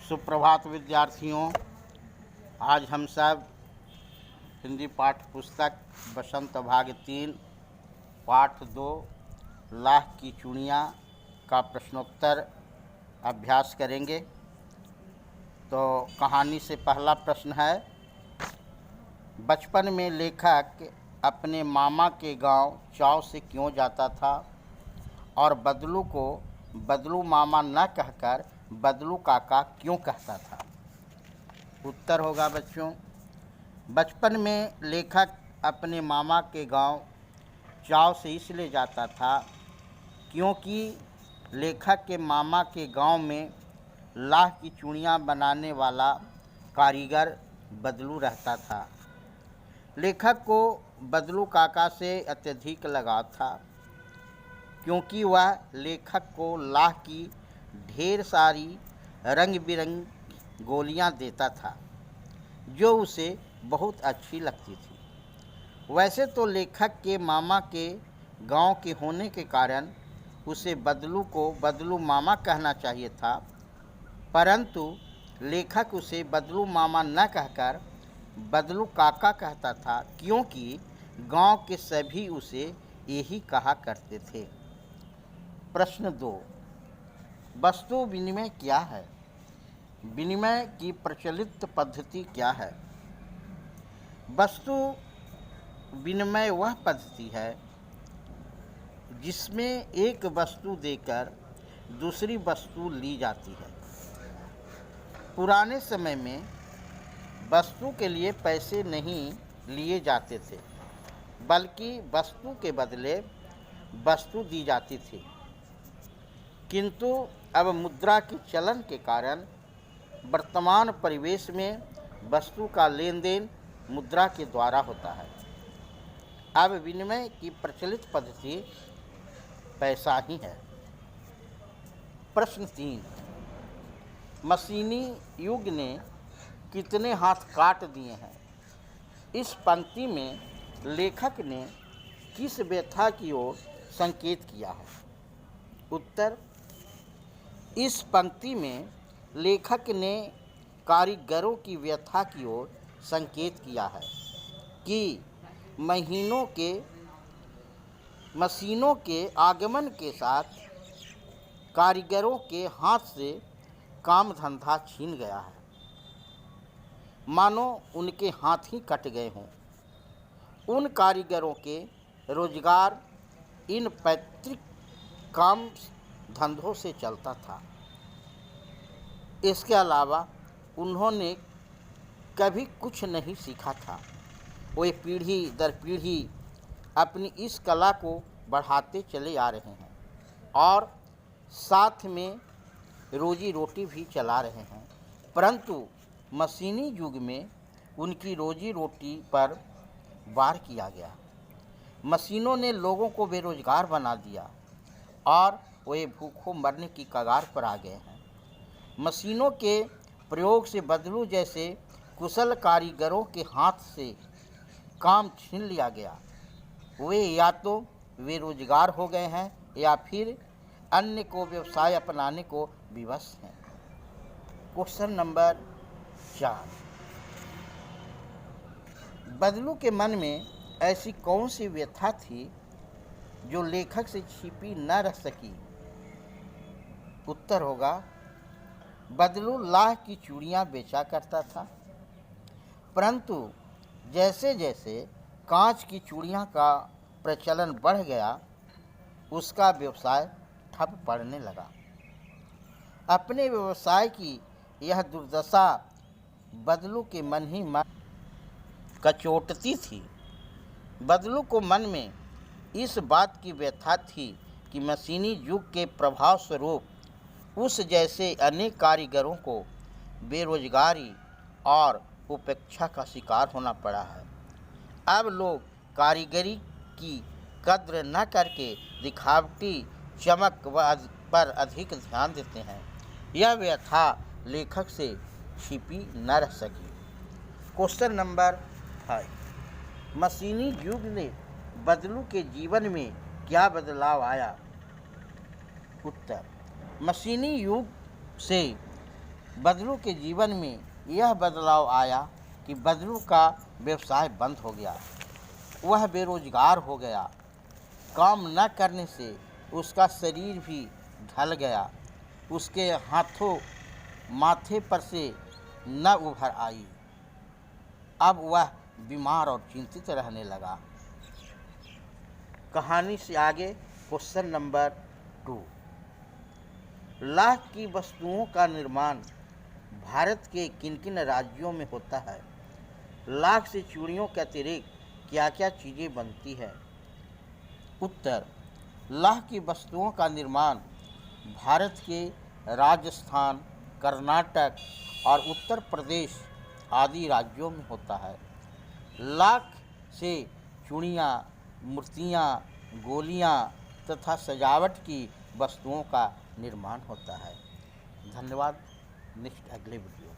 सुप्रभात विद्यार्थियों। आज हम सब हिंदी पाठ्य पुस्तक बसंत भाग 3 पाठ 2 लाह की चूड़ियाँ का प्रश्नोत्तर अभ्यास करेंगे। तो कहानी से पहला प्रश्न है, बचपन में लेखक अपने मामा के गांव चाव से क्यों जाता था और बदलू को बदलू मामा न कहकर बदलू काका क्यों कहता था। उत्तर होगा बच्चों, बचपन में लेखक अपने मामा के गांव चाव से इसलिए जाता था क्योंकि लेखक के मामा के गांव में लाह की चूड़ियाँ बनाने वाला कारीगर बदलू रहता था। लेखक को बदलू काका से अत्यधिक लगाव था क्योंकि वह लेखक को लाह की ढेर सारी रंग बिरंगी गोलियां देता था जो उसे बहुत अच्छी लगती थी। वैसे तो लेखक के मामा के गांव के होने के कारण उसे बदलू को बदलू मामा कहना चाहिए था, परंतु लेखक उसे बदलू मामा न कहकर बदलू काका कहता था क्योंकि गांव के सभी उसे यही कहा करते थे। प्रश्न 2, वस्तु विनिमय क्या है? विनिमय की प्रचलित पद्धति क्या है? वस्तु विनिमय वह पद्धति है जिसमें एक वस्तु देकर दूसरी वस्तु ली जाती है। पुराने समय में वस्तु के लिए पैसे नहीं लिए जाते थे, बल्कि वस्तु के बदले वस्तु दी जाती थी। किंतु अब मुद्रा के चलन के कारण वर्तमान परिवेश में वस्तु का लेन देन मुद्रा के द्वारा होता है। अब विनिमय की प्रचलित पद्धति पैसा ही है। प्रश्न 3, मशीनी युग ने कितने हाथ काट दिए हैं? इस पंक्ति में लेखक ने किस व्यथा की ओर संकेत किया है? उत्तर, इस पंक्ति में लेखक ने कारीगरों की व्यथा की ओर संकेत किया है कि मशीनों के आगमन के साथ कारीगरों के हाथ से काम धंधा छीन गया है, मानो उनके हाथ ही कट गए हों। उन कारीगरों के रोजगार इन पैतृक काम धंधों से चलता था। इसके अलावा उन्होंने कभी कुछ नहीं सीखा था। वे पीढ़ी दर पीढ़ी अपनी इस कला को बढ़ाते चले आ रहे हैं और साथ में रोजी रोटी भी चला रहे हैं, परंतु मशीनी युग में उनकी रोजी रोटी पर वार किया गया। मशीनों ने लोगों को बेरोजगार बना दिया और वे भूखों मरने की कगार पर आ गए हैं। मशीनों के प्रयोग से बदलू जैसे कुशल कारीगरों के हाथ से काम छीन लिया गया। वे या तो बेरोजगार हो गए हैं या फिर अन्य को व्यवसाय अपनाने को विवश हैं। क्वेश्चन नंबर 4, बदलू के मन में ऐसी कौन सी व्यथा थी जो लेखक से छिपी न रह सकी? उत्तर होगा, बदलू लाह की चूड़ियाँ बेचा करता था, परंतु जैसे जैसे कांच की चूड़ियाँ का प्रचलन बढ़ गया उसका व्यवसाय ठप पड़ने लगा। अपने व्यवसाय की यह दुर्दशा बदलू के मन ही मन कचोटती थी। बदलू को मन में इस बात की व्यथा थी कि मशीनी युग के प्रभाव स्वरूप उस जैसे अनेक कारीगरों को बेरोजगारी और उपेक्षा का शिकार होना पड़ा है। अब लोग कारीगरी की कद्र न करके दिखावटी चमक पर अधिक ध्यान देते हैं। यह व्यथा लेखक से छिपी न रह सकी। क्वेश्चन नंबर 5, मशीनी युग ने बदलू के जीवन में क्या बदलाव आया? उत्तर, मशीनी युग से बदलू के जीवन में यह बदलाव आया कि बदलू का व्यवसाय बंद हो गया। वह बेरोजगार हो गया। काम न करने से उसका शरीर भी ढल गया। उसके हाथों माथे पर से न उभर आई। अब वह बीमार और चिंतित रहने लगा। कहानी से आगे क्वेश्चन नंबर 2। लाख की वस्तुओं का निर्माण भारत के किन किन राज्यों में होता है? लाख से चूड़ियों के अतिरिक्त क्या क्या चीज़ें बनती है? उत्तर, लाख की वस्तुओं का निर्माण भारत के राजस्थान, कर्नाटक और उत्तर प्रदेश आदि राज्यों में होता है। लाख से चूड़ियाँ, मूर्तियाँ, गोलियाँ तथा सजावट की वस्तुओं का निर्माण होता है। धन्यवाद। नेक्स्ट अगले वीडियो।